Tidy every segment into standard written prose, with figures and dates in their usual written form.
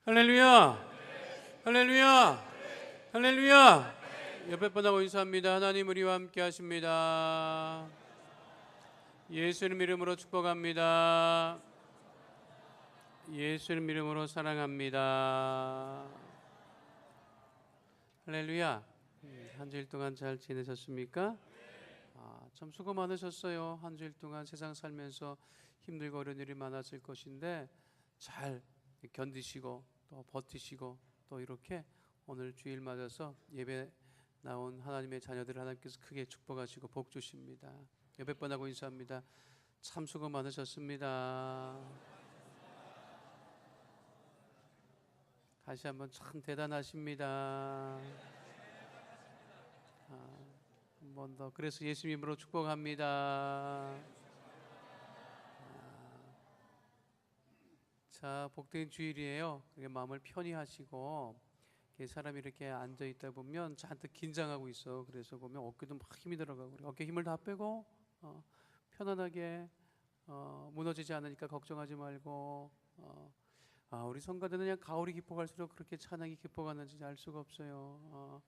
할렐루야! 할렐루야! 할렐루야! 옆에 분하고 인사합니다. 하나님 우리와 함께 하십니다. 예수님 이름으로 축복합니다. 예수님 이름으로 사랑합니다. 할렐루야! 한 주일 동안 잘 지내셨습니까? 참 수고 많으셨어요. 한 주일 동안 세상 살면서 힘들고 어려운 일이 많았을 것인데 잘 견디시고 또 버티시고 또 이렇게 오늘 주일 맞아서 예배 나온 하나님의 자녀들 하나님께서 크게 축복하시고 복 주십니다. 옆에 분하고 인사합니다. 참 수고 많으셨습니다. 다시 한번 참 대단하십니다. 한 번 더 그래서 예수님으로 축복합니다. 자, 복된 주일이에요. 마음을 편히 하시고 사람이 이렇게 앉아 있다 보면 잔뜩 긴장하고 있어. 그래서 보면 어깨도 막 힘이 들어가고 어깨 힘을 다 빼고 편안하게 무너지지 않으니까 걱정하지 말고 우리 성가대는 그냥 가을이 깊어갈수록 그렇게 찬양이 깊어가는지 알 수가 없어요.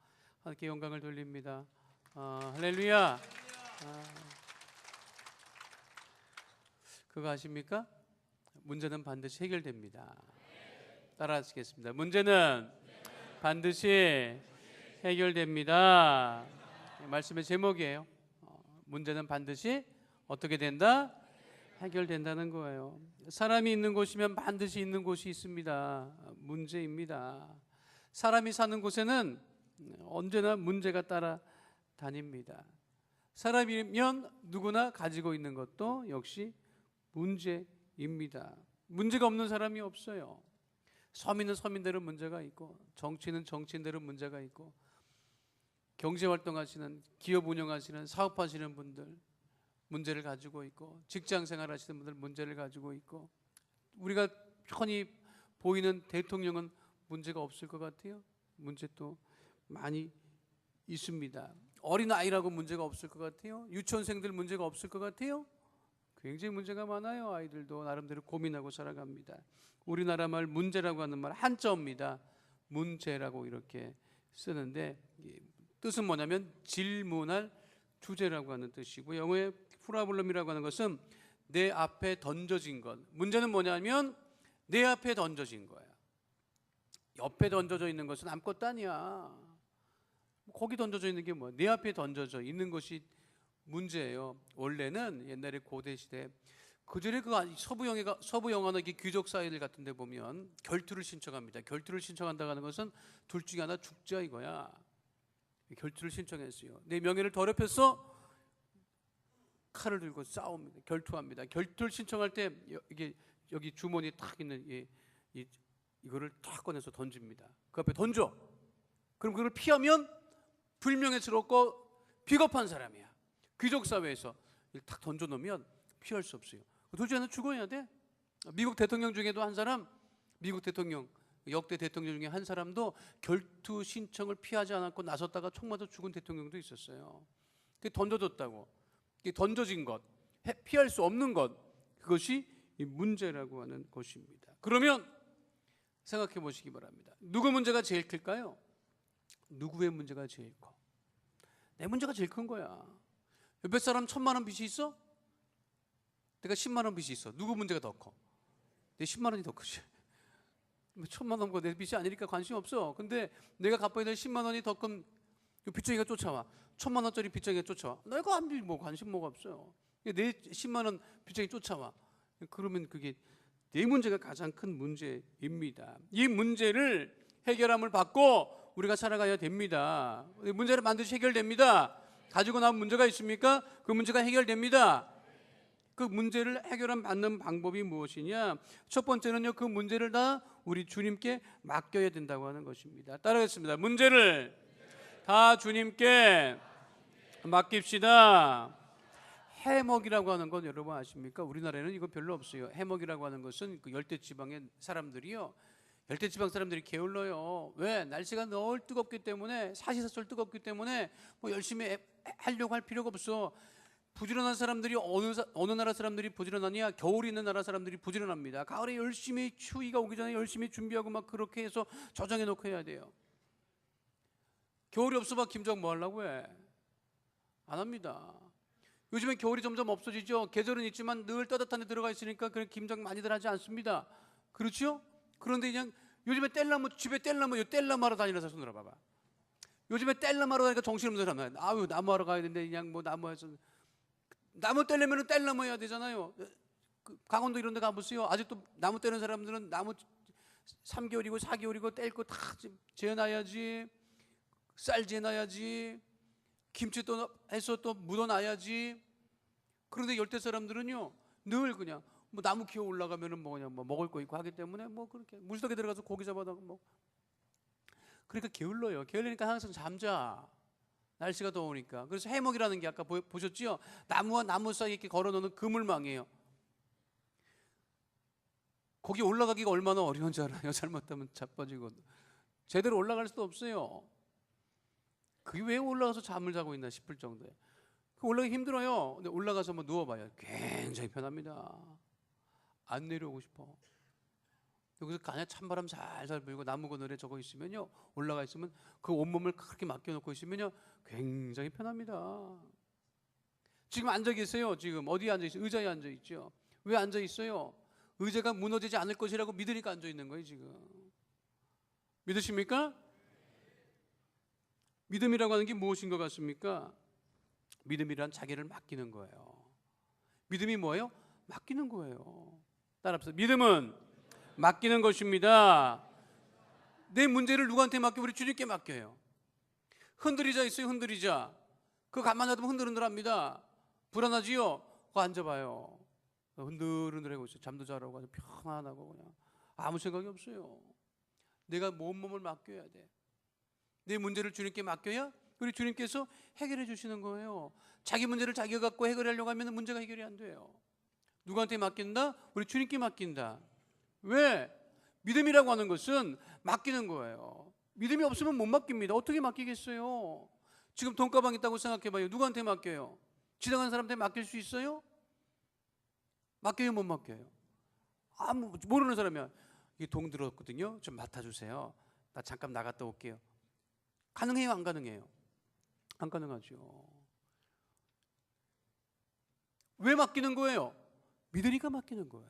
하나님께 영광을 돌립니다. 할렐루야. 그거 아십니까? 문제는 반드시 해결됩니다. 따라 하시겠습니다. 문제는 반드시 해결됩니다. 말씀의 제목이에요. 문제는 반드시 어떻게 된다? 해결된다는 거예요. 사람이 있는 곳이면 반드시 있는 곳이 있습니다. 문제입니다. 사람이 사는 곳에는 언제나 문제가 따라다닙니다. 사람이면 누구나 가지고 있는 것도 역시 문제입니다. 문제가 없는 사람이 없어요. 서민은 서민대로 문제가 있고 정치인은 정치인대로 문제가 있고 경제활동하시는 기업 운영하시는 사업하시는 분들 문제를 가지고 있고 직장생활 하시는 분들 문제를 가지고 있고 우리가 흔히 보이는 대통령은 문제가 없을 것 같아요. 문제도 많이 있습니다. 어린아이라고 문제가 없을 것 같아요. 유치원생들 문제가 없을 것 같아요. 굉장히 문제가 많아요. 아이들도 나름대로 고민하고 살아갑니다. 우리나라 말 문제라고 하는 말 한자어입니다. 문제라고 이렇게 쓰는데 뜻은 뭐냐면 질문할 주제라고 하는 뜻이고 영어의 프라블럼이라고 하는 것은 내 앞에 던져진 것. 문제는 뭐냐면 내 앞에 던져진 거야. 옆에 던져져 있는 것은 아무것도 아니야. 거기 던져져 있는 게 뭐야? 내 앞에 던져져 있는 것이 문제예요. 원래는 옛날에 고대 시대 그전에 서부 영화나 귀족 사회들 같은 데 보면 결투를 신청합니다. 결투를 신청한다고 하는 것은 둘 중에 하나 죽자 이거야. 결투를 신청했어요. 내 명예를 더럽혔어? 칼을 들고 싸웁니다. 결투합니다. 결투를 신청할 때 여기 주머니에 탁 있는 이거를 탁 꺼내서 던집니다. 그 앞에 던져. 그럼 그걸 피하면 불명예스럽고 비겁한 사람이야. 귀족 사회에서 탁 던져놓으면 피할 수 없어요. 둘 중에 하나 죽어야 돼. 미국 대통령 중에도 한 사람, 미국 대통령 역대 대통령 중에 한 사람도 결투 신청을 피하지 않았고 나섰다가 총 맞아 죽은 대통령도 있었어요. 그게 던져졌다고. 그게 던져진 것, 피할 수 없는 것, 그것이 이 문제라고 하는 것입니다. 그러면 생각해 보시기 바랍니다. 누구 문제가 제일 클까요? 누구의 문제가 제일 커? 내 문제가 제일 큰 거야. 옆에 사람 1,000만 원 빚이 있어? 내가 10만 원 빚이 있어. 누구 문제가 더 커? 내 10만 원이 더 크지. 1,000만 원과 내 빚이 아니니까 관심 없어. 근데 내가 갚아야 될 10만 원이 더 큰 빚쟁이가 쫓아와. 1,000만 원짜리 빚쟁이가 쫓아와. 내가 뭐 관심 뭐가 없어요. 내 10만 원 빚쟁이 쫓아와. 그러면 그게 내 문제가 가장 큰 문제입니다. 이 문제를 해결함을 받고 우리가 살아가야 됩니다. 문제는 반드시 해결됩니다. 가지고 나온 문제가 있습니까? 그 문제가 해결됩니다. 그 문제를 해결받는 방법이 무엇이냐? 첫 번째는요, 그 문제를 다 우리 주님께 맡겨야 된다고 하는 것입니다. 따라하겠습니다. 문제를 다 주님께 맡깁시다. 해먹이라고 하는 건 여러분 아십니까? 우리나라에는 이거 별로 없어요. 해먹이라고 하는 것은 그 열대지방의 사람들이요, 열대지방 사람들이 게을러요. 왜? 날씨가 너무 뜨겁기 때문에, 사시사철 뜨겁기 때문에 뭐 열심히 하려고 할 필요가 없어. 부지런한 사람들이 어느 나라 사람들이 부지런하냐? 겨울이 있는 나라 사람들이 부지런합니다. 가을에 열심히 추위가 오기 전에 열심히 준비하고 막 그렇게 해서 저장해 놓고 해야 돼요. 겨울이 없어 봐 김장 뭐 하려고 해? 안 합니다. 요즘에 겨울이 점점 없어지죠. 계절은 있지만 늘 따뜻한 데 들어가 있으니까 그런 김장 많이들 하지 않습니다. 그렇죠? 그런데 그냥 요즘에 뗄나무, 집에 뗄나무 하러 다니는 사람 손 들어봐봐. 요즘에 뗄나무 하러 다니까 정신없는 사람, 아유 나무 하러 가야 되는데 그냥 뭐 나무에서 나무 떼려면 뗄나무 해야 되잖아요. 강원도 이런 데 가보세요. 아직도 나무 떼는 사람들은 나무 3개월이고 4개월이고 뗄 거 다 재놔야지, 쌀 재놔야지, 김치 또 해서 또 묻어놔야지. 그런데 열대 사람들은요 늘 그냥 뭐 나무 기어 올라가면은 뭐 그냥 뭐 먹을 거 있고 하기 때문에 뭐 그렇게 물속에 들어가서 고기 잡아다가 뭐 그러니까 게을러요. 게을르니까 항상 잠자. 날씨가 더우니까. 그래서 해먹이라는 게 아까 보셨죠? 나무와 나무 사이에 이렇게 걸어놓는 그물망이에요. 거기 올라가기가 얼마나 어려운 줄 알아요? 잘못하면 자빠지고 제대로 올라갈 수도 없어요. 그게 왜 올라가서 잠을 자고 있나 싶을 정도에 올라가기 힘들어요. 근데 올라가서 한번 누워봐요. 굉장히 편합니다. 안 내려오고 싶어. 여기서 그냥 찬바람 살살 불고 나무 그늘에 저거 있으면요, 올라가 있으면 그 온몸을 그렇게 맡겨놓고 있으면요 굉장히 편합니다. 지금 앉아 계세요. 지금 어디에 앉아 있어요? 의자에 앉아 있죠. 왜 앉아 있어요? 의자가 무너지지 않을 것이라고 믿으니까 앉아 있는 거예요. 지금 믿으십니까? 믿음이라고 하는 게 무엇인 것 같습니까? 믿음이란 자기를 맡기는 거예요. 믿음이 뭐예요? 맡기는 거예요. 따라합시다. 믿음은 맡기는 것입니다. 내 문제를 누구한테 맡겨? 우리 주님께 맡겨요. 흔들리자 있어요. 흔들리자. 그거 가만 놔두면 흔들흔들합니다. 불안하지요? 그거 앉아봐요. 흔들흔들하고 있어요. 잠도 잘 오고 편안하고 그냥 아무 생각이 없어요. 내가 몸을 맡겨야 돼. 내 문제를 주님께 맡겨야 우리 주님께서 해결해 주시는 거예요. 자기 문제를 자기가 갖고 해결하려고 하면 문제가 해결이 안 돼요. 누구한테 맡긴다? 우리 주님께 맡긴다. 왜? 믿음이라고 하는 것은 맡기는 거예요. 믿음이 없으면 못 맡깁니다. 어떻게 맡기겠어요? 지금 돈가방 있다고 생각해봐요. 누구한테 맡겨요? 지나가는 사람한테 맡길 수 있어요? 맡겨요? 못 맡겨요? 모르는 사람이야. 이게 돈 들었거든요. 좀 맡아주세요. 나 잠깐 나갔다 올게요. 가능해요? 안 가능해요? 안 가능하죠. 왜 맡기는 거예요? 믿으니까 맡기는 거예요.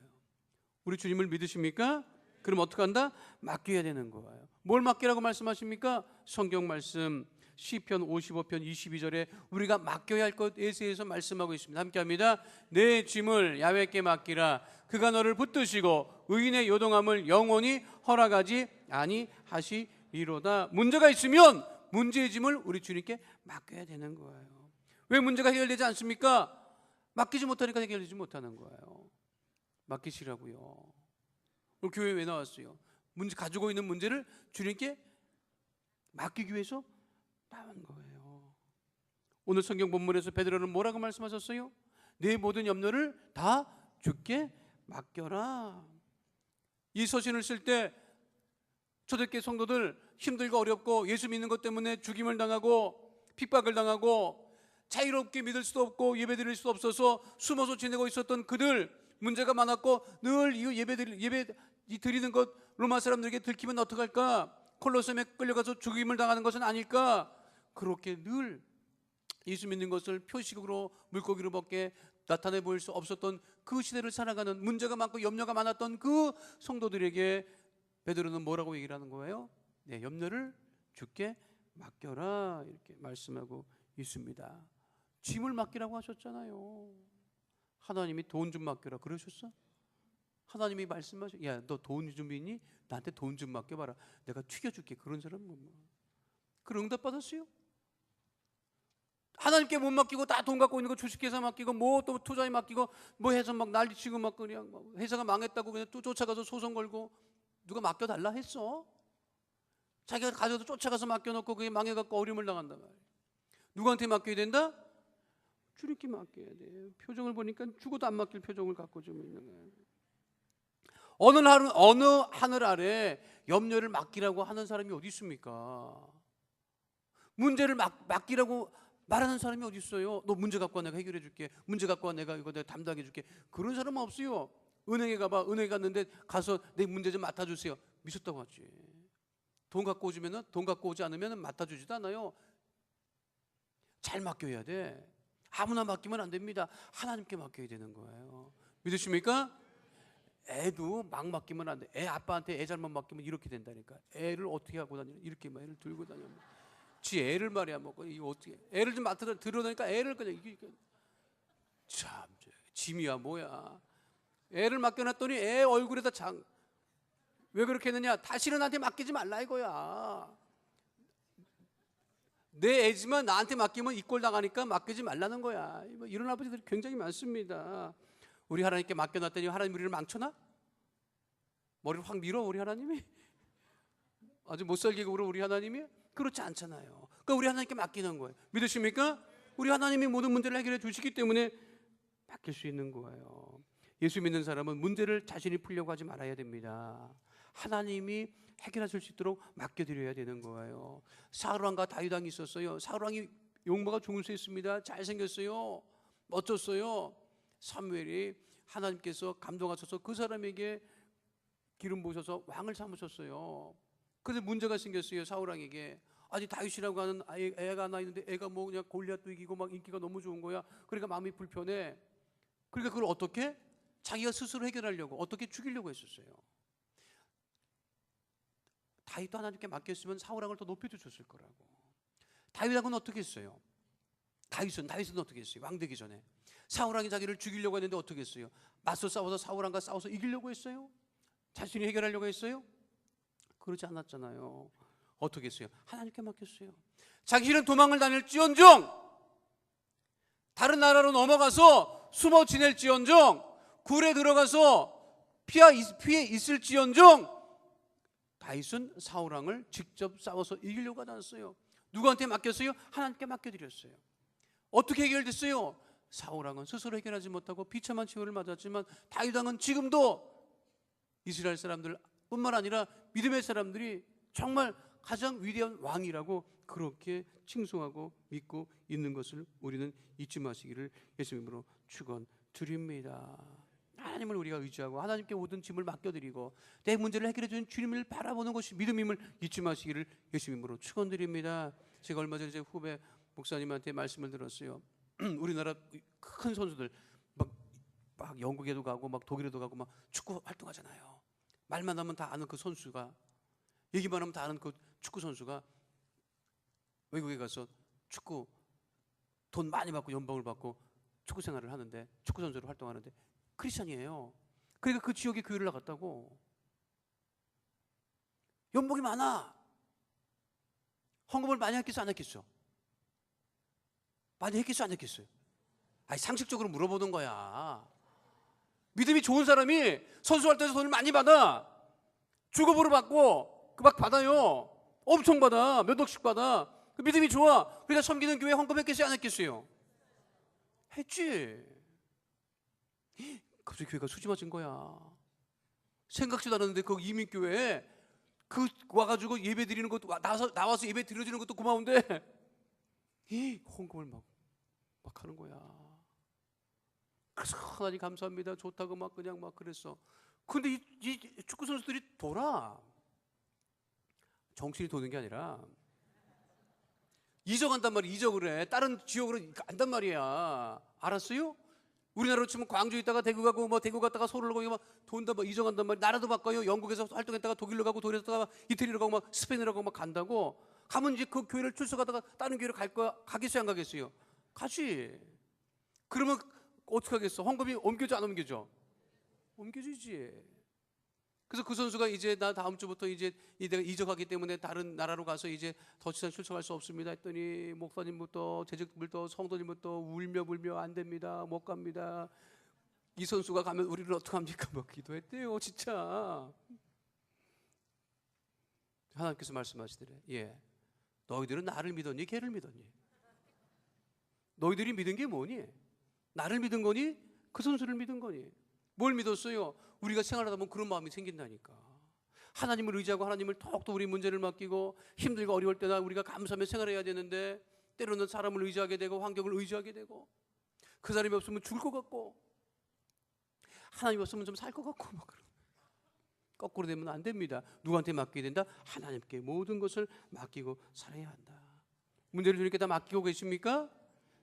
우리 주님을 믿으십니까? 그럼 어떻게 한다? 맡겨야 되는 거예요. 뭘 맡기라고 말씀하십니까? 성경 말씀 시편 55편 22절에 우리가 맡겨야 할 것에 대해서 말씀하고 있습니다. 함께 합니다. 내 짐을 야훼께 맡기라. 그가 너를 붙드시고 의인의 요동함을 영원히 허락하지 아니하시리로다. 문제가 있으면 문제의 짐을 우리 주님께 맡겨야 되는 거예요. 왜 문제가 해결되지 않습니까? 맡기지 못하니까 해결되지 못하는 거예요. 맡기시라고요. 오늘 교회에 왜 나왔어요? 가지고 있는 문제를 주님께 맡기기 위해서 나온 거예요. 오늘 성경 본문에서 베드로는 뭐라고 말씀하셨어요? 내 모든 염려를 다 주께 맡겨라. 이 서신을 쓸 때 초대교회 성도들 힘들고 어렵고 예수 믿는 것 때문에 죽임을 당하고 핍박을 당하고 자유롭게 믿을 수도 없고 예배 드릴 수도 없어서 숨어서 지내고 있었던 그들, 문제가 많았고 늘 이 예배 드리는 것 로마 사람들에게 들키면 어떡할까? 콜로세움에 끌려가서 죽임을 당하는 것은 아닐까? 그렇게 늘 예수 믿는 것을 표식으로 물고기로 밖에 나타내 보일 수 없었던 그 시대를 살아가는 문제가 많고 염려가 많았던 그 성도들에게 베드로는 뭐라고 얘기를 하는 거예요? 네, 염려를 주께 맡겨라 이렇게 말씀하고 있습니다. 짐을 맡기라고 하셨잖아요. 하나님이 돈 좀 맡겨라 그러셨어? 하나님이 말씀하셔. 야, 너 돈 좀 있니? 나한테 돈 좀 맡겨봐라. 내가 튀겨줄게. 그런 사람은 뭐. 그런 응답 받았어요? 하나님께 못 맡기고 다 돈 갖고 있는 거 주식회사 맡기고 뭐 또 투자에 맡기고 뭐 해서 막 난리치고 막 그냥 회사가 망했다고 그냥 또 쫓아가서 소송 걸고 누가 맡겨달라 했어? 자기가 가져서 쫓아가서 맡겨놓고 그게 망해갖고 어려움을 당한단 말이에요. 누구한테 맡겨야 된다? 주님께 맡겨야 돼요. 표정을 보니까 죽어도 안 맡길 표정을 갖고 좀 있는 거예요. 어느 하늘 아래 염려를 맡기라고 하는 사람이 어디 있습니까? 문제를 맡기라고 말하는 사람이 어디 있어요? 너 문제 갖고 와, 내가 해결해 줄게. 문제 갖고 와, 내가 이거 내가 담당해 줄게. 그런 사람은 없어요. 은행에 가봐. 은행에 갔는데 가서 내 문제 좀 맡아주세요. 미쳤다고 하지. 돈 갖고 오지 않으면 맡아주지도 않아요. 잘 맡겨야 돼. 아무나 맡기면 안 됩니다. 하나님께 맡겨야 되는 거예요. 믿으십니까? 애도 막 맡기면 안 돼. 애 아빠한테 애 잘못 맡기면 이렇게 된다니까. 애를 어떻게 하고 다니냐? 이렇게 막 애를 들고 다녀. 지 애를 말이야 먹고 이거 어떻게? 애를 좀 들어다니까 애를 그냥 이게 참 짐이야 뭐야? 애를 맡겨놨더니 애 얼굴에다 왜 그렇게 했느냐? 다시는 나한테 맡기지 말라 이거야. 내 애지만 나한테 맡기면 이꼴 당하니까 맡기지 말라는 거야. 이런 아버지들이 굉장히 많습니다. 우리 하나님께 맡겨놨더니 하나님 우리를 망쳐놔? 머리를 확 밀어 우리 하나님이? 아주 못살게 굴어 우리 하나님이? 그렇지 않잖아요. 그러니까 우리 하나님께 맡기는 거예요. 믿으십니까? 우리 하나님이 모든 문제를 해결해 주시기 때문에 맡길 수 있는 거예요. 예수 믿는 사람은 문제를 자신이 풀려고 하지 말아야 됩니다. 하나님이 해결하실 수 있도록 맡겨드려야 되는 거예요. 사울 왕과 다윗 왕이 있었어요. 사울 왕이 용모가 중수했습니다. 잘생겼어요. 멋졌어요. 사무엘이 하나님께서 감동하셔서 그 사람에게 기름 부으셔서 왕을 삼으셨어요. 그런데 문제가 생겼어요. 사울 왕에게. 아니 다윗이라고 하는 애가 하나 있는데 애가 뭐 그냥 골리앗도 이기고 막 인기가 너무 좋은 거야. 그러니까 마음이 불편해. 그러니까 그걸 어떻게? 자기가 스스로 해결하려고 어떻게 죽이려고 했었어요. 다윗도 하나님께 맡겼으면 사울 왕을 더 높여주셨을 거라고. 다윗 왕은 어떻게 했어요? 다윗은 어떻게 했어요? 왕 되기 전에 사울 왕이 자기를 죽이려고 했는데 어떻게 했어요? 맞서 싸워서 사울 왕과 싸워서 이기려고 했어요? 자신이 해결하려고 했어요? 그러지 않았잖아요. 어떻게 했어요? 하나님께 맡겼어요. 자기는 도망을 다닐지언정 다른 나라로 넘어가서 숨어 지낼지언정 굴에 들어가서 피해 있을지언정 다윗은 사울 왕을 직접 싸워서 이기려고 하지 않았어요. 누구한테 맡겼어요? 하나님께 맡겨드렸어요. 어떻게 해결됐어요? 사울 왕은 스스로 해결하지 못하고 비참한 치유를 맞았지만 다윗 왕은 지금도 이스라엘 사람들 뿐만 아니라 믿음의 사람들이 정말 가장 위대한 왕이라고 그렇게 칭송하고 믿고 있는 것을 우리는 잊지 마시기를 예수님으로 축원드립니다. 하나님을 우리가 의지하고 하나님께 모든 짐을 맡겨드리고 내 문제를 해결해 주는 주님을 바라보는 것이 믿음임을 잊지 마시기를 예수님으로 축원드립니다. 제가 얼마 전에 제 후배 목사님한테 말씀을 들었어요. 우리나라 큰 선수들 막 영국에도 가고 막 독일에도 가고 막 축구 활동하잖아요. 말만 하면 다 아는 그 선수가 얘기만 하면 다 아는 그 축구 선수가 외국에 가서 축구 돈 많이 받고 연봉을 받고 축구 생활을 하는데 축구 선수로 활동하는데 크리스찬이에요. 그러니까 그 지역에 교회를 나갔다고. 연봉이 많아. 헌금을 많이 했겠어 안 했겠어? 많이 했겠어 안 했겠어요? 아니 상식적으로 물어보는 거야. 믿음이 좋은 사람이 선수 활동에서 돈을 많이 받아. 주급으로 받고 그 막 받아요. 엄청 받아. 몇 억씩 받아. 그 믿음이 좋아. 그러니까 섬기는 교회 헌금했겠어요 안 했겠어요? 했지. 갑자기 교회가 수지 맞은 거야. 생각지도 않았는데 그 이민교회에 그 와가지고 예배 드리는 것도 나와서 예배 드려주는 것도 고마운데 헌금을 막 하는 거야. 그래서 하나님 감사합니다 좋다고 막 그냥 막 그랬어. 근데 이 축구 선수들이 돌아. 정신이 도는 게 아니라 이적한단 말이야. 이적을 해. 다른 지역으로 간단 말이야. 알았어요? 우리나라로 치면 광주 있다가 대구 가고 뭐 대구 갔다가 서울로 가고 막 돈다 막 이적한단 말이야. 나라도 바꿔요. 영국에서 활동했다가 독일로 가고 독일에서 갔다가 이태리로 가고 막 스페인으로 가고 막 간다고. 가면 이제 그 교회를 출석하다가 다른 교회를 갈 거야. 가겠어요 안 가겠어요? 가지. 그러면 어떻게 하겠어? 헌금이 옮겨져 안 옮겨져? 옮겨지지. 그래서 그 선수가 이제 나 다음 주부터 이제 내가 이적하기 때문에 다른 나라로 가서 이제 더 이상 출석할 수 없습니다 했더니 목사님부터 재직부터 성도님부터 울며 안 됩니다. 못 갑니다. 이 선수가 가면 우리를 어떡합니까? 뭐 기도했대요 진짜. 하나님께서 말씀하시더래. 예, 너희들은 나를 믿었니? 걔를 믿었니? 너희들이 믿은 게 뭐니? 나를 믿은 거니? 그 선수를 믿은 거니? 뭘 믿었어요? 우리가 생활하다 보면 그런 마음이 생긴다니까. 하나님을 의지하고 하나님을 더욱더 우리 문제를 맡기고 힘들고 어려울 때나 우리가 감사하며 생활해야 되는데 때로는 사람을 의지하게 되고 환경을 의지하게 되고 그 사람이 없으면 죽을 것 같고 하나님 없으면 좀 살 것 같고 막 그런. 거꾸로 되면 안 됩니다. 누구한테 맡기게 된다? 하나님께 모든 것을 맡기고 살아야 한다. 문제를 주님께 다 맡기고 계십니까?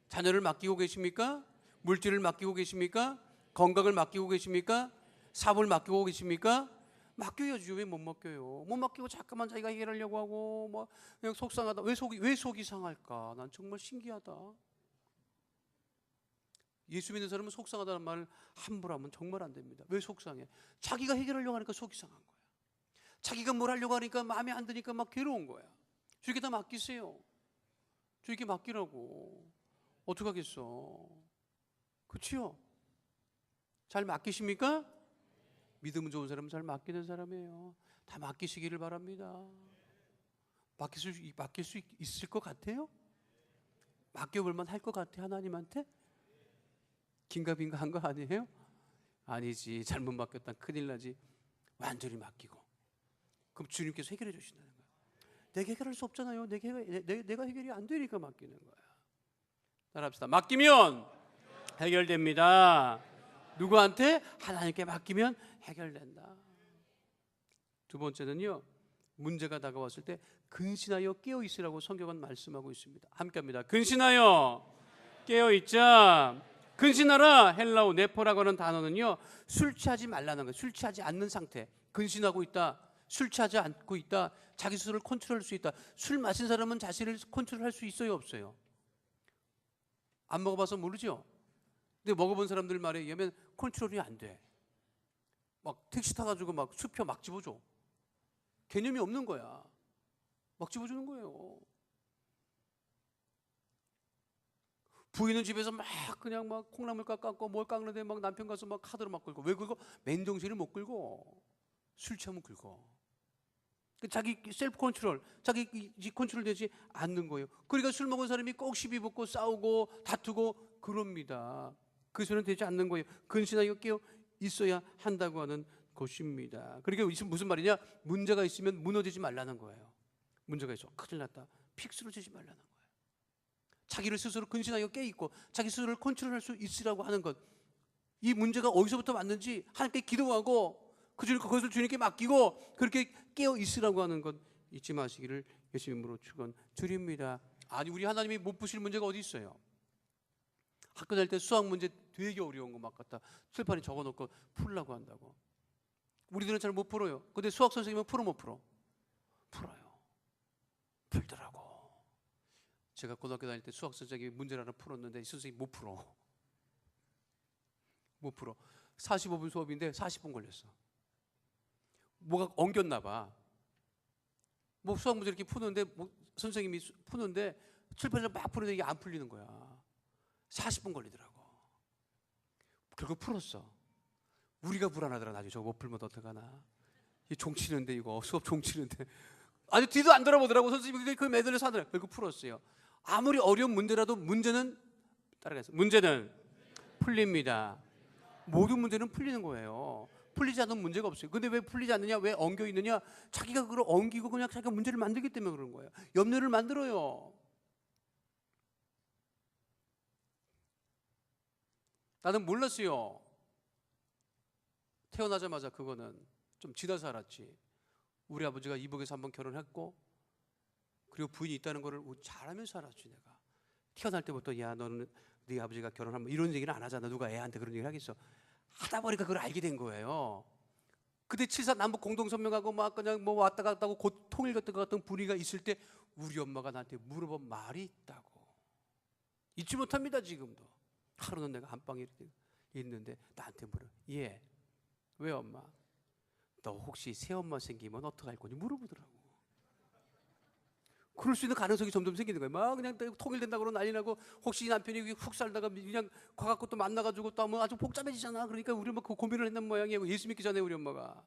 자녀를 맡기고 계십니까? 물질을 맡기고 계십니까? 건강을 맡기고 계십니까? 사업을 맡기고 계십니까? 맡겨야죠. 왜 못 맡겨요? 못 맡기고 잠깐만 자기가 해결하려고 하고 뭐 그냥 속상하다. 왜 속이 상할까? 난 정말 신기하다. 예수 믿는 사람은 속상하다는 말을 함부로 하면 정말 안 됩니다. 왜 속상해? 자기가 해결하려고 하니까 속이 상한 거야. 자기가 뭘 하려고 하니까 마음에 안 드니까 막 괴로운 거야. 주님께 다 맡기세요. 주님께 맡기라고. 어떡하겠어? 그치요? 잘 맡기십니까? 믿음 좋은 사람은 잘 맡기는 사람이에요. 다 맡기시기를 바랍니다. 맡길 수 있을 것 같아요? 맡겨볼만 할 것 같아 하나님한테? 긴가민가 한 거 아니에요? 아니지. 잘못 맡겼다 큰일 나지. 완전히 맡기고 그럼 주님께서 해결해 주신다는 거야. 내가 해결할 수 없잖아요. 내가 해결이 안 되니까 맡기는 거야. 따라합시다. 맡기면 해결됩니다. 누구한테? 하나님께 맡기면 해결된다. 두 번째는요, 문제가 다가왔을 때 근신하여 깨어있으라고 성경은 말씀하고 있습니다. 함께합니다. 근신하여 깨어있자. 근신하라. 헬라어 네포라고 하는 단어는요, 술 취하지 말라는 거예요. 술 취하지 않는 상태. 근신하고 있다. 술 취하지 않고 있다. 자기 스스로를 컨트롤할 수 있다. 술 마신 사람은 자신을 컨트롤할 수 있어요, 없어요? 안 먹어봐서 모르죠? 근데 먹어본 사람들 말에 의하면 컨트롤이 안 돼. 막 택시 타가지고 막 수표 막 집어줘. 개념이 없는 거야. 막 집어주는 거예요. 부인은 집에서 막 그냥 막 콩나물 깎고 뭘 깎는데 막 남편 가서 막 카드로 막 긁고. 왜 긁어? 맨정신을 못 긁어. 술 취하면 긁어. 자기 셀프 컨트롤, 자기 컨트롤 되지 않는 거예요. 그러니까 술 먹은 사람이 꼭 시비 붙고 싸우고 다투고 그럽니다. 그 소리는 되지 않는 거예요. 근신하여 깨어 있어야 한다고 하는 것입니다. 그러니까 무슨 말이냐? 문제가 있으면 무너지지 말라는 거예요. 문제가 있어. 큰일 났다. 픽 쓰러지지 말라는 거예요. 자기를 스스로 근신하여 깨 있고 자기 스스로를 컨트롤할 수 있으라고 하는 것. 이 문제가 어디서부터 왔는지 하나님께 기도하고 그것을 주님께 맡기고 그렇게 깨어 있으라고 하는 것 잊지 마시기를 예수님으로 축원드립니다. 아니, 우리 하나님이 못 푸실 문제가 어디 있어요? 학교 다닐 때 수학 문제 되게 어려운 거 막 갖다 칠판에 적어놓고 풀라고 한다고. 우리들은 잘 못 풀어요. 근데 수학 선생님은 풀어 못 풀어? 풀어요. 풀더라고. 제가 고등학교 다닐 때 수학 선생님이 문제를 하나 풀었는데 이 선생님이 못 풀어. 못 풀어. 45분 수업인데 40분 걸렸어. 뭐가 엉겼나 봐. 뭐 수학 문제 이렇게 푸는데 선생님이 푸는데 칠판을 막 푸는데 이게 안 풀리는 거야. 40분 걸리더라고. 결국 풀었어. 우리가 불안하더라. 나중에 저거 못 풀면 어떡하나. 이 종치는데 이거 수업 종치는데 아주 뒤도 안 돌아보더라고. 선생님이 그 매달려서 하더라. 결국 풀었어요. 아무리 어려운 문제라도 문제는 따라가서 문제는 풀립니다. 모든 문제는 풀리는 거예요. 풀리지 않는 문제가 없어요. 근데 왜 풀리지 않느냐? 왜 엉겨 있느냐? 자기가 그걸 엉기고 그냥 자기가 문제를 만들기 때문에 그런 거예요. 염려를 만들어요. 나는 몰랐어요. 태어나자마자 그거는 좀 지나서 알았지. 우리 아버지가 이북에서 한번 결혼했고 그리고 부인이 있다는 거를 잘하면서 알았지. 내가 태어날 때부터 야 너는 네 아버지가 결혼하면 이런 얘기는 안 하잖아. 누가 애한테 그런 얘기를 하겠어. 하다 보니까 그걸 알게 된 거예요. 그때 7.4 남북 공동선명하고 막 그냥 뭐 왔다 갔다 하고 곧 통일됐던 것 같은 분위기가 있을 때 우리 엄마가 나한테 물어본 말이 있다고. 잊지 못합니다. 지금도. 하루는 내가 안방에 있는데 나한테 물어. 예. 왜 엄마? 너 혹시 새엄마 생기면 어떡할 거니? 물어보더라고. 그럴 수 있는 가능성이 점점 생기는 거예요. 막 그냥 통일된다고 난리 나고 혹시 남편이 훅 살다가 그냥 가갖고 또 만나가지고 또 뭐 아주 복잡해지잖아. 그러니까 우리 엄마 그 고민을 했는 모양이에요. 예수 믿기 전에 우리 엄마가.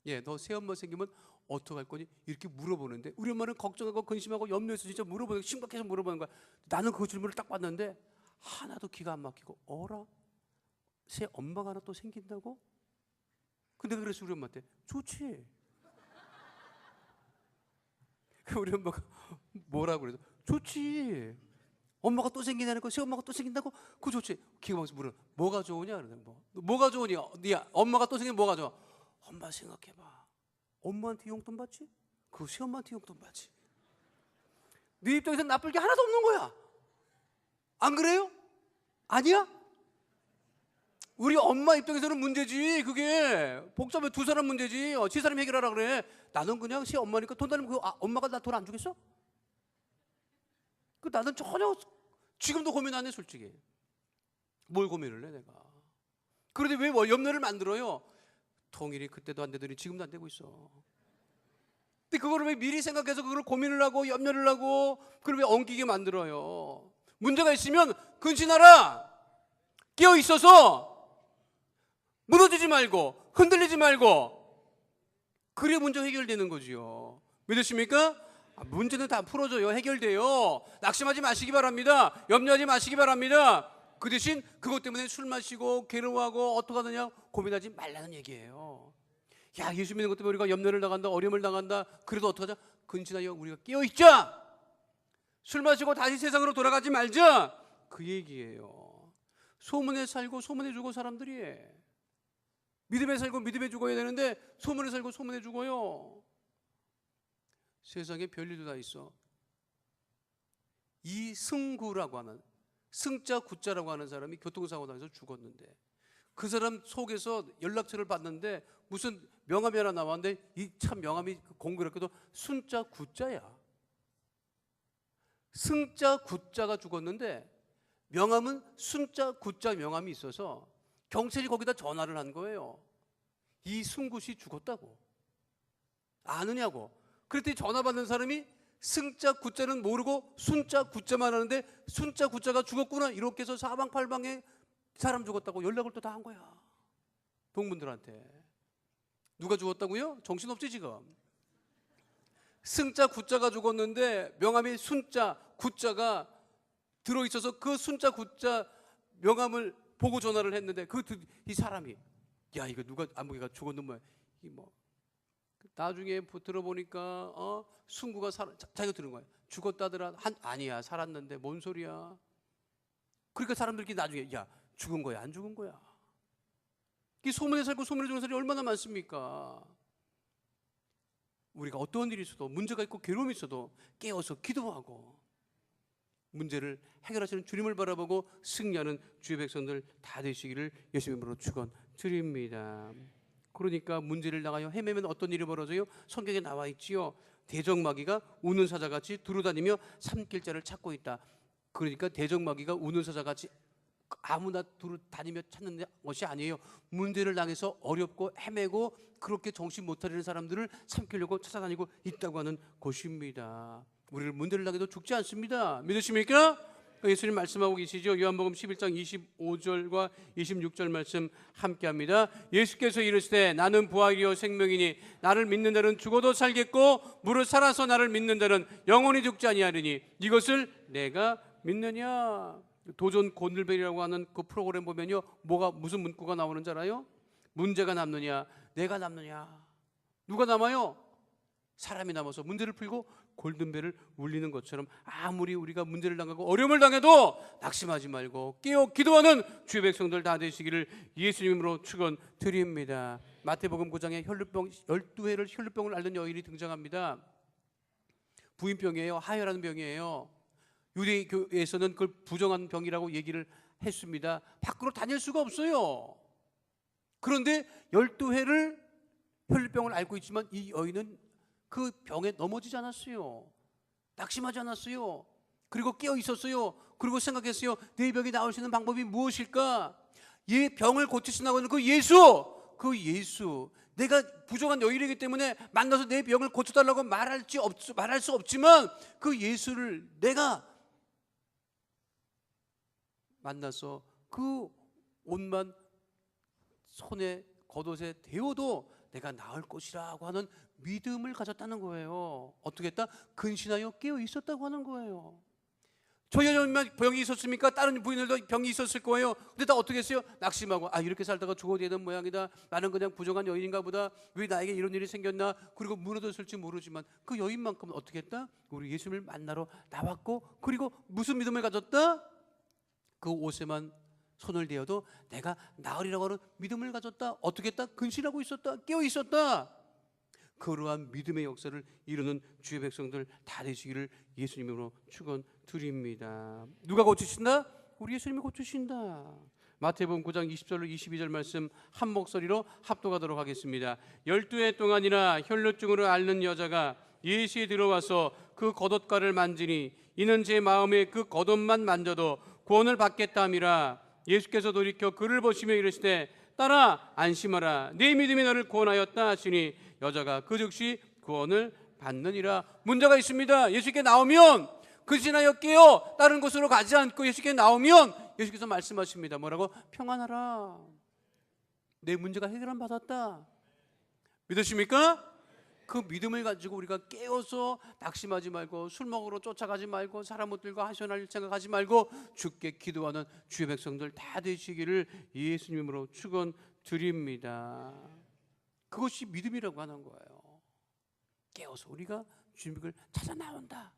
예, 너 새엄마 생기면 어떡할 거니? 이렇게 물어보는데 우리 엄마는 걱정하고 근심하고 염려해서 진짜 물어보는 심각해서 물어보는 거야. 나는 그 질문을 딱 봤는데 하나도 기가 안 막히고 어라? 새 엄마가 하나 또 생긴다고? 근데 그래서 우리 엄마한테 좋지. 우리 엄마가 뭐라고 그래서 좋지. 엄마가 또 생긴다는 거, 시엄마가 또 생긴다고? 그거 좋지. 기가 막혀서 물어. 뭐가 좋으냐? 그러는 거. 뭐가 좋으냐? 네 엄마가 또 생기면 뭐가 좋아? 엄마 생각해봐. 엄마한테 용돈 받지? 그 시엄마한테 용돈 받지. 네 입장에서 나쁠 게 하나도 없는 거야. 안 그래요? 아니야? 우리 엄마 입장에서는 문제지. 그게 복잡해. 두 사람 문제지. 지 사람이 해결하라 그래. 나는 그냥 시엄마니까 돈 달면 엄마가 나 돈 안 주겠어? 그 나는 전혀 지금도 고민 안 해 솔직히. 뭘 고민을 해 내가. 그런데 왜 염려를 만들어요? 통일이 그때도 안 되더니 지금도 안 되고 있어. 근데 그거를 왜 미리 생각해서 그걸 고민을 하고 염려를 하고 그걸 왜 엉키게 만들어요? 문제가 있으면 근신하라. 깨어 있어서 무너지지 말고 흔들리지 말고 그래 문제 해결되는 거지요. 믿으십니까? 문제는 다 풀어져요. 해결돼요. 낙심하지 마시기 바랍니다. 염려하지 마시기 바랍니다. 그 대신 그것 때문에 술 마시고 괴로워하고 어떡하느냐 고민하지 말라는 얘기예요. 야, 예수 믿는 것 때문에 우리가 염려를 당한다, 어려움을 당한다. 그래도 어떡하자? 근신하여 우리가 깨어있자. 술 마시고 다시 세상으로 돌아가지 말자. 그 얘기예요. 소문에 살고 소문에 죽어 사람들이. 믿음에 살고 믿음에 죽어야 되는데 소문에 살고 소문에 죽어요. 세상에 별일도 다 있어. 이승구라고 하는, 승자 구자라고 하는 사람이 교통사고 당해서 죽었는데 그 사람 속에서 연락처를 받는데 무슨 명함이 하나 나왔는데 이 참 명함이 공교롭게도 순자 구자야. 승자 구자가 죽었는데 명함은 순자 구자 명함이 있어서 경찰이 거기다 전화를 한 거예요. 이승구 씨 죽었다고. 아느냐고. 그랬더니 전화 받는 사람이 승자 구자는 모르고 순자 구자만 하는데 순자 구자가 죽었구나 이렇게 해서 사방팔방에 사람 죽었다고 연락을 또 다 한 거야. 동문들한테. 누가 죽었다고요? 정신없지 지금. 승자 구자가 죽었는데 명함이 순자 구자가 들어있어서 그 순자 구자 명함을 보고 전화를 했는데 이 사람이 야 이거 누가 안보기가 죽었는 뭐야. 이 뭐 나중에 들어보니까 승구가 자기가 들은 거야. 죽었다더라. 아니야 살았는데 뭔 소리야. 그러니까 사람들끼리 나중에 야 죽은 거야 안 죽은 거야. 이 소문에 살고 소문에 죽는 사람이 얼마나 많습니까. 우리가 어떤 일이 있어도 문제가 있고 괴로움이 있어도 깨어서 기도하고 문제를 해결하시는 주님을 바라보고 승리하는 주의 백성들 다 되시기를 예수님 이름으로 축원드립니다. 그러니까 문제를 나가요 헤매면 어떤 일이 벌어져요? 성경에 나와 있지요. 대적마귀가 우는 사자같이 두루다니며 삼킬자를 찾고 있다. 그러니까 대적마귀가 우는 사자같이 아무나 두루다니며 찾는 것이 아니에요. 문제를 당해서 어렵고 헤매고 그렇게 정신 못 차리는 사람들을 삼키려고 찾아다니고 있다고 하는 것입니다. 우리를 문제를 당해도 죽지 않습니다. 믿으십니까? 예수님 말씀하고 계시죠. 요한복음 11장 25절과 26절 말씀 함께합니다. 예수께서 이르시되 나는 부활이요 생명이니 나를 믿는 자는 죽어도 살겠고 무릇 살아서 나를 믿는 자는 영원히 죽지 아니하리니 이것을 내가 믿느냐. 도전 곤들벨이라고 하는 그 프로그램 보면요 무슨 문구가 나오는 줄 알아요? 문제가 남느냐 내가 남느냐. 누가 남아요? 사람이 남아서 문제를 풀고 골든벨을 울리는 것처럼 아무리 우리가 문제를 당하고 어려움을 당해도 낙심하지 말고 깨어 기도하는 주의 백성들 다 되시기를 예수님으로 축원드립니다. 마태복음 9장에 혈루병 12회를 혈루병을 앓는 여인이 등장합니다. 부인병이에요. 하혈하는 병이에요. 유대교에서는 그걸 부정한 병이라고 얘기를 했습니다. 밖으로 다닐 수가 없어요. 그런데 12회를 혈루병을 앓고 있지만 이 여인은 그 병에 넘어지지 않았어요. 낙심하지 않았어요. 그리고 깨어 있었어요. 그리고 생각했어요. 내 병이 나올 수 있는 방법이 무엇일까? 이 병을 고치신다고 하는 그 예수 내가 부정한 여인이기 때문에 만나서 내 병을 고쳐달라고 말할 수 없지만 그 예수를 내가 만나서 그 옷만 손에 겉옷에 대어도 내가 나을 것이라고 하는 믿음을 가졌다는 거예요. 어떻게 했다? 근신하여 깨어 있었다고 하는 거예요. 저 여자만 병이 있었습니까? 다른 부인들도 병이 있었을 거예요. 근데 다 어떻게 했어요? 낙심하고 이렇게 살다가 죽어야 되는 모양이다. 나는 그냥 부정한 여인인가 보다. 왜 나에게 이런 일이 생겼나? 그리고 무너졌을지 모르지만 그 여인만큼은 어떻게 했다? 우리 예수님을 만나러 나왔고, 그리고 무슨 믿음을 가졌다? 그 옷에만 손을 대어도 내가 나으리라고 하는 믿음을 가졌다. 어떻게 했다? 근신하고 있었다. 깨어 있었다. 그러한 믿음의 역사를 이루는 주의 백성들 다 되시기를 예수님으로 축원드립니다. 누가 고치신다? 우리 예수님이 고치신다. 마태복음 9장 20절로 22절 말씀 한 목소리로 합독하도록 하겠습니다. 12해 동안이나 혈루증으로 앓는 여자가 예수에 들어와서 그 겉옷가를 만지니 이는 제 마음에 그 겉옷만 만져도 구원을 받겠다 함이라. 예수께서 돌이켜 그를 보시며 이르시되 딸아 안심하라 네 믿음이 너를 구원하였다 하시니 여자가 그 즉시 구원을 받느니라. 문제가 있습니다. 예수께 나오면 근신하여 깨어 다른 곳으로 가지 않고 예수께 나오면 예수께서 말씀하십니다. 뭐라고? 평안하라. 내 문제가 해결은 받았다. 믿으십니까? 그 믿음을 가지고 우리가 깨어서 낙심하지 말고 술 먹으러 쫓아가지 말고 사람 못 들고 하소연할 생각하지 말고 주께 기도하는 주의 백성들 다 되시기를 예수님으로 축원드립니다. 그것이 믿음이라고 하는 거예요. 깨어서 우리가 주님을 찾아 나온다.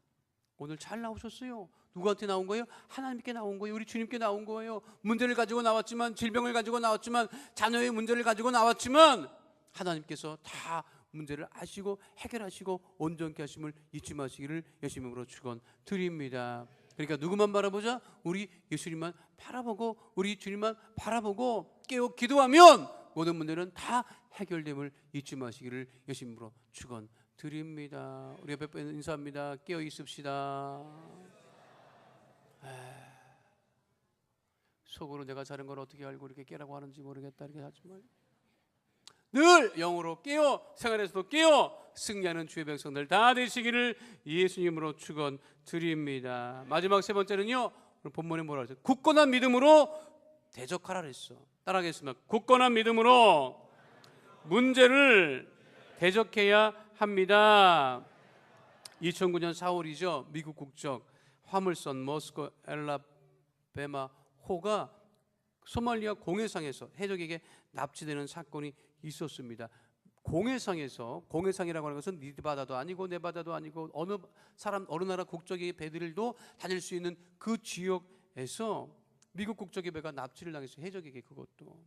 오늘 잘 나오셨어요. 누구한테 나온 거예요? 하나님께 나온 거예요. 우리 주님께 나온 거예요. 문제를 가지고 나왔지만, 질병을 가지고 나왔지만, 자녀의 문제를 가지고 나왔지만 하나님께서 다 문제를 아시고 해결하시고 온전케 하심을 잊지 마시기를 예수님으로 축원드립니다. 그러니까 누구만 바라보자? 우리 예수님만 바라보고 우리 주님만 바라보고 깨어 기도하면 모든 문제는 다 해결됨을 잊지 마시기를 예수님으로 축원드립니다. 우리 옆에 분 인사합니다. 깨어 있읍시다. 속으로 내가 잘한 걸 어떻게 알고 이렇게 깨라고 하는지 모르겠다 이렇게 하지 말고 늘 영으로 깨어 생활에서도 깨어 승리하는 주의 백성들 다 되시기를 예수님으로 축원드립니다. 마지막 세 번째는요, 오늘 본문에 뭐라 그랬어요? 굳건한 믿음으로 대적하라 그랬어. 따라하겠습니다. 굳건한 믿음으로 문제를 대적해야 합니다. 2009년 4월이죠. 미국 국적 화물선 머스코 엘라베마 호가 소말리아 공해상에서 해적에게 납치되는 사건이 있었습니다. 공해상이라고 하는 것은 네 바다도 아니고 내 바다도 아니고 어느 나라 국적의 배들도 다닐 수 있는 그 지역에서 미국 국적의 배가 납치를 당해서 해적에게 그것도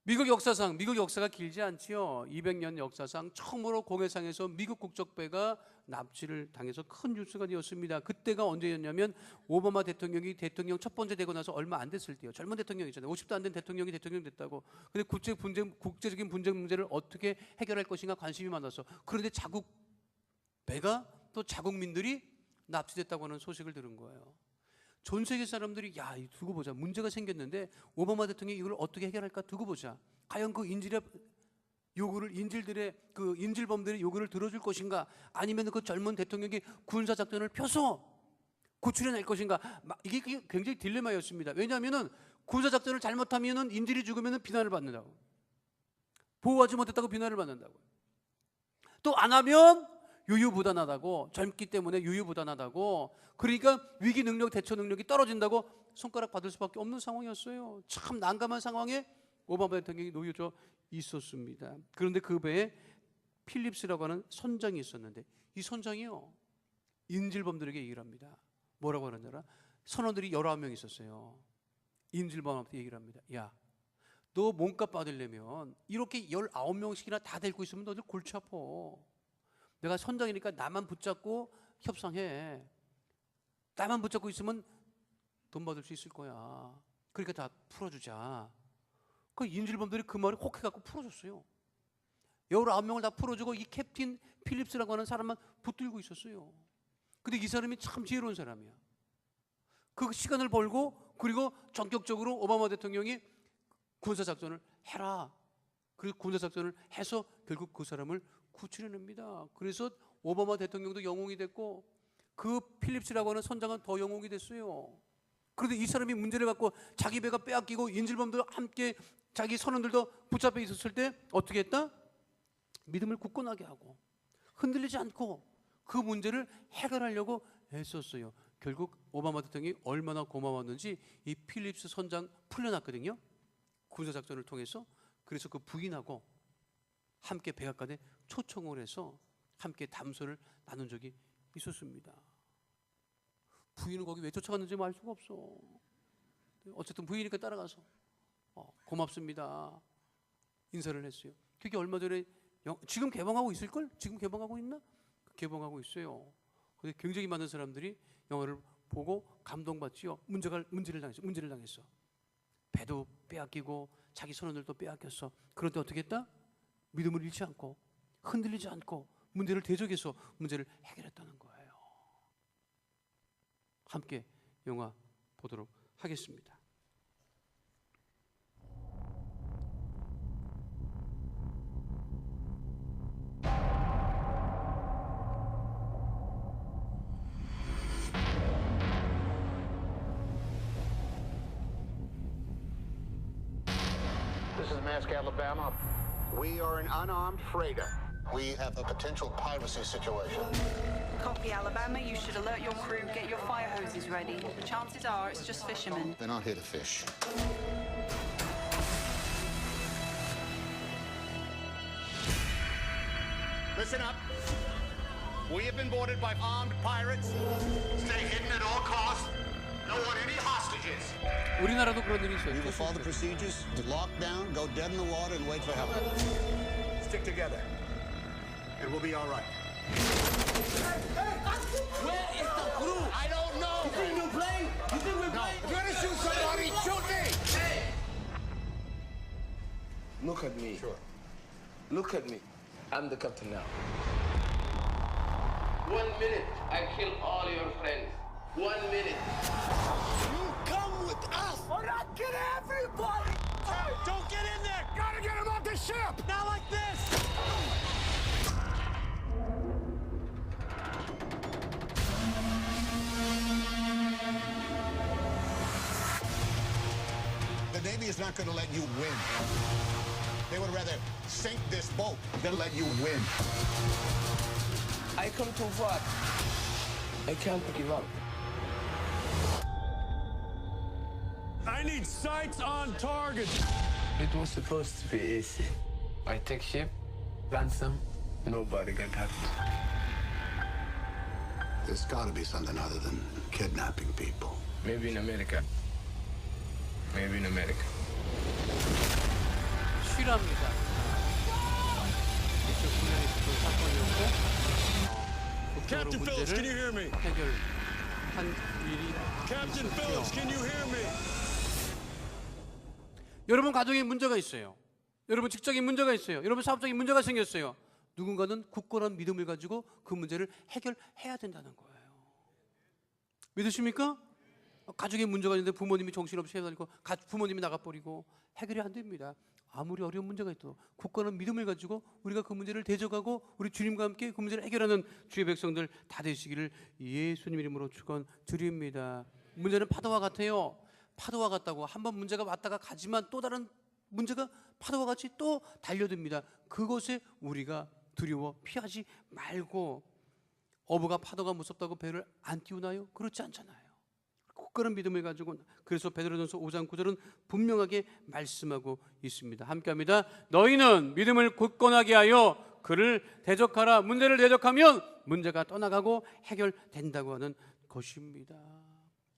미국 역사가 길지 않지요. 200년 역사상 처음으로 공해상에서 미국 국적 배가 납치를 당해서 큰 뉴스가 되었습니다. 그때가 언제였냐면 오바마 대통령이 대통령 첫 번째 되고 나서 얼마 안 됐을 때요. 젊은 대통령이잖아요. 50도 안 된 대통령이 대통령 됐다고. 근데 국제적인 분쟁 문제를 어떻게 해결할 것인가 관심이 많아서. 그런데 자국 배가 또 자국민들이 납치됐다고 하는 소식을 들은 거예요. 전 세계 사람들이 두고 보자. 문제가 생겼는데 오바마 대통령이 이걸 어떻게 해결할까 두고 보자. 과연 그 인질범들의 요구를 들어줄 것인가? 아니면 그 젊은 대통령이 군사 작전을 펴서 구출해낼 것인가? 이게 굉장히 딜레마였습니다. 왜냐하면은 군사 작전을 잘못하면은 인질이 죽으면은 비난을 받는다고. 보호하지 못했다고 비난을 받는다고. 또 안 하면 유유부단하다고, 젊기 때문에 유유부단하다고, 그러니까 위기 능력, 대처 능력이 떨어진다고 손가락 받을 수밖에 없는 상황이었어요. 참 난감한 상황에 오바마 대통령이 놓여져 있었습니다. 그런데 그 배에 필립스라고 하는 선장이 있었는데 이 선장이요 인질범들에게 얘기를 합니다. 뭐라고 하는지 알아? 선원들이 19명 있었어요. 인질범한테 얘기를 합니다. 야, 너 몸값 받으려면 이렇게 19명씩이나 다 데리고 있으면 너들 골치 아파. 내가 선장이니까 나만 붙잡고 협상해. 나만 붙잡고 있으면 돈 받을 수 있을 거야. 그러니까 다 풀어주자. 그 인질범들이 그 말에 혹해갖고 풀어줬어요. 19명을 다 풀어주고 이 캡틴 필립스라고 하는 사람만 붙들고 있었어요. 근데 이 사람이 참 지혜로운 사람이야. 그 시간을 벌고 그리고 전격적으로 오바마 대통령이 군사작전을 해라. 그리고 군사작전을 해서 결국 그 사람을 구출해냅니다. 그래서 오바마 대통령도 영웅이 됐고 그 필립스라고 하는 선장은 더 영웅이 됐어요. 그런데 이 사람이 문제를 갖고 자기 배가 빼앗기고 인질범도 함께 자기 선원들도 붙잡혀 있었을 때 어떻게 했다? 믿음을 굳건하게 하고 흔들리지 않고 그 문제를 해결하려고 애썼어요. 결국 오바마 대통령이 얼마나 고마웠는지 이 필립스 선장 풀려났거든요. 군사작전을 통해서. 그래서 그 부인하고 함께 백악관에 초청을 해서 함께 담소를 나눈 적이 있었습니다. 부인은 거기 왜 쫓아갔는지 알 수가 없어. 어쨌든 부인이니까 따라가서 고맙습니다 인사를 했어요. 그게 얼마 전에 지금 개봉하고 있을걸? 지금 개봉하고 있나? 개봉하고 있어요. 근데 굉장히 많은 사람들이 영화를 보고 감동받지요. 문제를 당했어. 배도 빼앗기고 자기 선원들도 빼앗겼어. 그런데 어떻게 했다? 믿음을 잃지 않고 흔들리지 않고 문제를 대적해서 문제를 해결했다는 거예요. 함께 영화 보도록 하겠습니다. This is Maersk, Alabama. We are an unarmed freighter. We have a potential piracy situation. Copy, Alabama. You should alert your crew. Get your fire hoses ready. Chances are it's just fishermen. They're not here to fish. Listen up. We have been boarded by armed pirates. Stay hidden at all costs. Don't want any hostages. 우리나라도 그런 일이 있어요. We will follow the procedures. Lock down, go dead in the water, and wait for help. Stick together. It will be all right. Where is the crew? I don't know. You think we're playing? You think we're playing? If you're gonna shoot somebody, shoot me. Look at me. Sure. Look at me. I'm the captain now. 1 minute, I kill all your friends. 1 minute. You come with us. Or not get everybody! Hey, don't get in there. Gotta get him off the ship. Not like this! The Navy is not going to let you win. They would rather sink this boat than let you win. I come too far. I can't give up. I need sights on target. It was supposed to be easy. I take ship, ransom, nobody get hurt. There's got to be something other than kidnapping people. Maybe in America. Maybe in America. 실화입니다. 2009년에 있었던 사건이었고 Captain Phillips, can you hear me? 해결한 일이 Captain 있었죠. Phillips, can you hear me? 여러분 가정에 문제가 있어요. 여러분 직장에 문제가 있어요. 여러분 사업적인 문제가 생겼어요. 누군가는 굳건한 믿음을 가지고 그 문제를 해결해야 된다는 거예요. 믿으십니까? 가족에 문제가 있는데 부모님이 정신없이 해다니고 부모님이 나가버리고 해결이 안 됩니다. 아무리 어려운 문제가 있어도 굳건한 믿음을 가지고 우리가 그 문제를 대적하고 우리 주님과 함께 그 문제를 해결하는 주의 백성들 다 되시기를 예수님 이름으로 축원드립니다. 문제는 파도와 같아요. 파도와 같다고 한번 문제가 왔다가 가지만 또 다른 문제가 파도와 같이 또 달려듭니다. 그것에 우리가 두려워 피하지 말고 어부가 파도가 무섭다고 배를 안 띄우나요? 그렇지 않잖아요. 굳건한 믿음을 가지고 그래서 베드로전서 5장 9절은 분명하게 말씀하고 있습니다. 함께합니다. 너희는 믿음을 굳건하게 하여 그를 대적하라. 문제를 대적하면 문제가 떠나가고 해결된다고 하는 것입니다.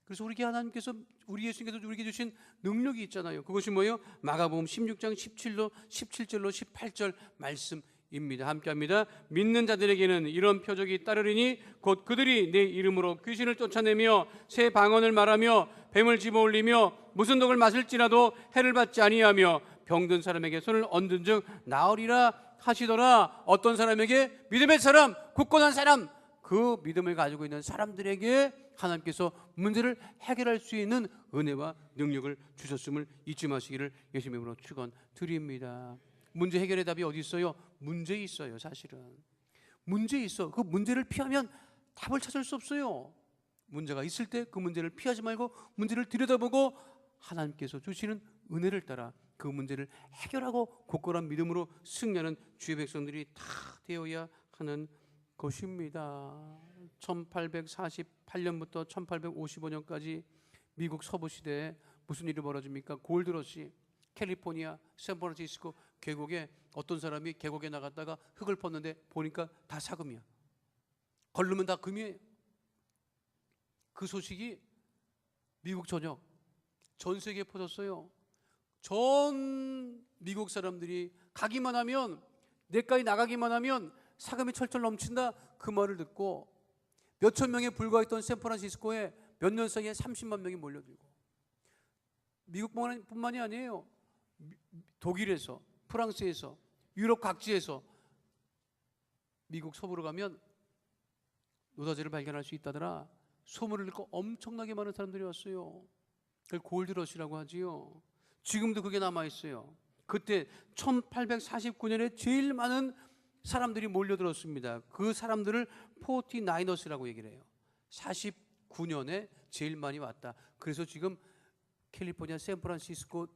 그래서 우리에게 하나님께서 우리 예수님께서 우리에게 주신 능력이 있잖아요. 그것이 뭐예요? 마가복음 16장 17절로 18절 말씀입니다. 함께합니다. 믿는 자들에게는 이런 표적이 따르리니 곧 그들이 내 이름으로 귀신을 쫓아내며 새 방언을 말하며 뱀을 집어올리며 무슨 독을 마실지라도 해를 받지 아니하며 병든 사람에게 손을 얹은 즉 나으리라 하시더라. 어떤 사람에게? 믿음의 사람, 굳건한 사람, 그 믿음을 가지고 있는 사람들에게 하나님께서 문제를 해결할 수 있는 은혜와 능력을 주셨음을 잊지 마시기를 예수님의 이름으로 축원드립니다. 문제 해결의 답이 어디 있어요? 문제에 있어요. 사실은 문제에 있어. 그 문제를 피하면 답을 찾을 수 없어요. 문제가 있을 때 그 문제를 피하지 말고 문제를 들여다보고 하나님께서 주시는 은혜를 따라 그 문제를 해결하고 굳건한 믿음으로 승리하는 주의 백성들이 다 되어야 하는 것입니다. 1848년부터 1855년까지 미국 서부 시대에 무슨 일이 벌어집니까? 골드러시, 캘리포니아, 샌프란시스코 계곡에 어떤 사람이 계곡에 나갔다가 흙을 펐는데 보니까 다 사금이야. 걸르면 다 금이에요. 그 소식이 미국 전역 전 세계에 퍼졌어요. 전 미국 사람들이 가기만 하면, 내과에 나가기만 하면 사금이 철철 넘친다, 그 말을 듣고 몇천 명에 불과했던 샌프란시스코에 몇 년 사이에 30만 명이 몰려들고, 미국뿐만이 아니에요. 독일에서, 프랑스에서, 유럽 각지에서 미국 서부로 가면 노다지를 발견할 수 있다더라. 소문을 듣고 엄청나게 많은 사람들이 왔어요. 그걸 골드러시라고 하지요. 지금도 그게 남아있어요. 그때 1849년에 제일 많은 사람들이 몰려들었습니다. 그 사람들을 49ers라고 얘기를 해요. 49년에 제일 많이 왔다. 그래서 지금 캘리포니아 샌프란시스코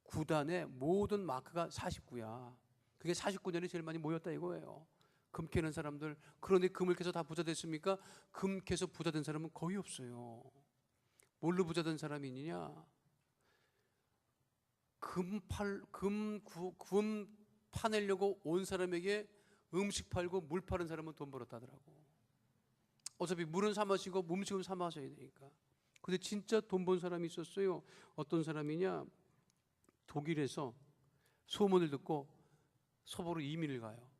구단의 모든 마크가 49야. 그게 49년에 제일 많이 모였다 이거예요. 금 캐는 사람들. 그런데 금을 캐서 다 부자 됐습니까? 금 캐서 부자 된 사람은 거의 없어요. 뭘로 부자 된 사람이 있느냐? 금 파내려고 온 사람에게 음식 팔고 물 파는 사람은 돈 벌었다더라고. 어차피 물은 사 마시고 음식은 사 마셔야 되니까. 근데 진짜 돈 번 사람이 있었어요. 어떤 사람이냐? 독일에서 소문을 듣고 서부로 이민을 가요.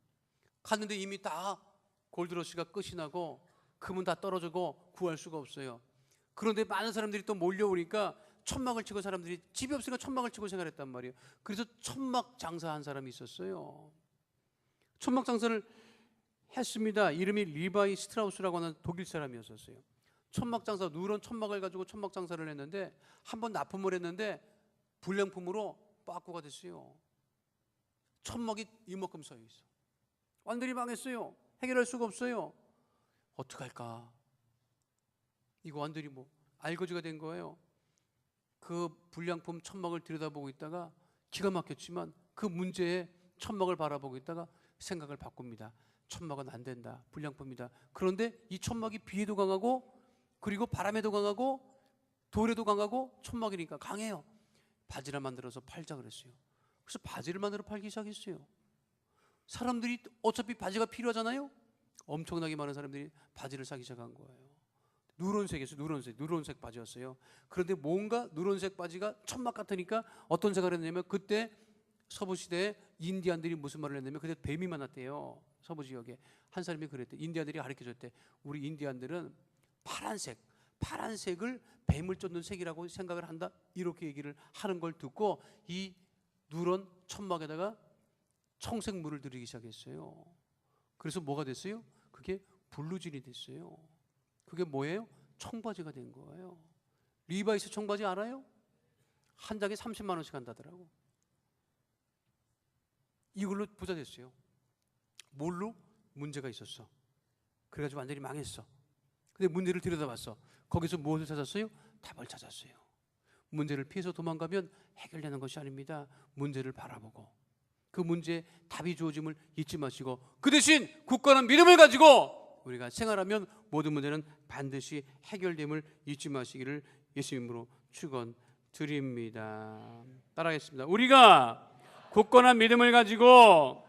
갔는데 이미 다 골드러시가 끝이 나고 금은 다 떨어지고 구할 수가 없어요. 그런데 많은 사람들이 또 몰려오니까 천막을 치고, 사람들이 집이 없으니까 천막을 치고 생활했단 말이에요. 그래서 천막 장사한 사람이 있었어요. 천막 장사를 했습니다. 이름이 리바이 스트라우스라고 하는 독일 사람이었었어요. 천막 장사, 누런 천막을 가지고 천막 장사를 했는데 한 번 납품을 했는데 불량품으로 빠꾸가 됐어요. 천막이 이만큼 서 있어. 완전히 망했어요. 해결할 수가 없어요. 어떡할까? 이거 완전히 뭐 알거지가 된 거예요. 그 불량품 천막을 들여다보고 있다가 기가 막혔지만 그 문제에 천막을 바라보고 있다가 생각을 바꿉니다. 천막은 안 된다. 불량품이다. 그런데 이 천막이 비에도 강하고, 그리고 바람에도 강하고, 돌에도 강하고, 천막이니까 강해요. 바지를 만들어서 팔자 그랬어요. 그래서 바지를 만들어 팔기 시작했어요. 사람들이 어차피 바지가 필요하잖아요. 엄청나게 많은 사람들이 바지를 사기 시작한 거예요. 누런색에서 누런색 바지였어요. 그런데 뭔가 누런색 바지가 천막 같으니까 어떤 생각을 했냐면, 그때 서부 시대에 인디안들이 무슨 말을 했냐면, 그때 뱀이 많았대요. 서부 지역에 한 사람이 그랬대. 인디안들이 가르쳐줬대. 우리 인디안들은 파란색을 뱀을 쫓는 색이라고 생각을 한다. 이렇게 얘기를 하는 걸 듣고 이 누런 천막에다가 청색 물을 들이기 시작했어요. 그래서 뭐가 됐어요? 그게 블루진이 됐어요. 그게 뭐예요? 청바지가 된 거예요. 리바이스 청바지 알아요? 한 장에 30만 원씩 한다더라고. 이걸로 부자 됐어요. 뭘로? 문제가 있었어. 그래가지고 완전히 망했어. 근데 문제를 들여다봤어. 거기서 무엇을 찾았어요? 답을 찾았어요. 문제를 피해서 도망가면 해결되는 것이 아닙니다. 문제를 바라보고 그 문제에 답이 주어짐을 잊지 마시고, 그 대신 굳건한 믿음을 가지고 우리가 생활하면 모든 문제는 반드시 해결됨을 잊지 마시기를 예수님으로 축원드립니다. 따라하겠습니다. 우리가 굳건한 믿음을 가지고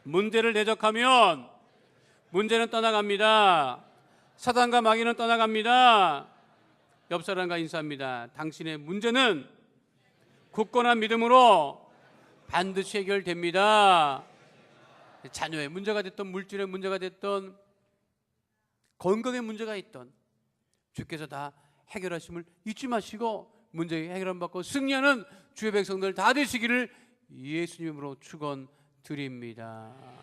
문제를 대적하면 문제는 떠나갑니다. 사단과 마귀는 떠나갑니다. 옆 사람과 인사합니다. 당신의 문제는 굳건한 믿음으로 반드시 해결됩니다. 자녀의 문제가 됐던, 물질의 문제가 됐던, 건강의 문제가 있던, 주께서 다 해결하심을 잊지 마시고 문제 해결함 받고 승리하는 주의 백성들 다 되시기를 예수님으로 축원드립니다.